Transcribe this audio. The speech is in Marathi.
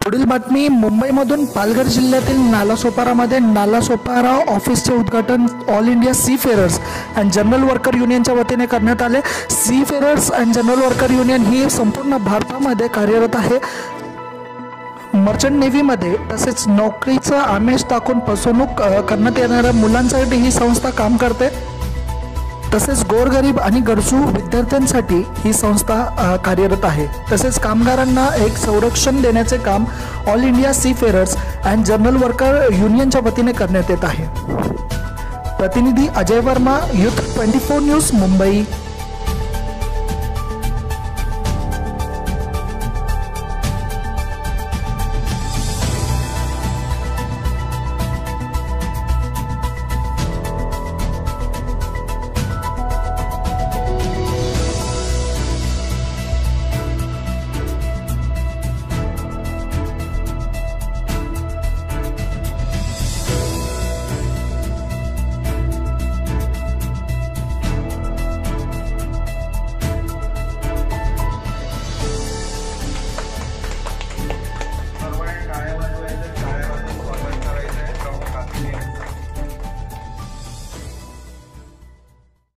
पुढील बातमी मुंबईमधून पालघर जिल्ह्यातील नालासोपारामध्ये नालासोपारा ऑफिसचे उद्घाटन All India Seafarers and General Worker युनियनच्या वतीने करण्यात आले। Seafarers and General Worker Union ही संपूर्ण भारतामध्ये कार्यरत आहे। मर्चंट नेव्हीमध्ये तसेच नोकरीचं आमिष दाखवून फसवणूक करण्यात येणाऱ्या मुलांसाठी ही संस्था काम करते। तसेच गोरगरीब आणि गरजू विद्यार्थ्यांसाठी ही संस्था कार्यरत आहे। तसेच कामगारांना एक संरक्षण देण्याचे काम All India Seafarers and General Worker युनियनच्या वतीने करण्यात येत आहे। प्रतिनिधी अजय वर्मा, यूथ 24 न्यूज, मुंबई।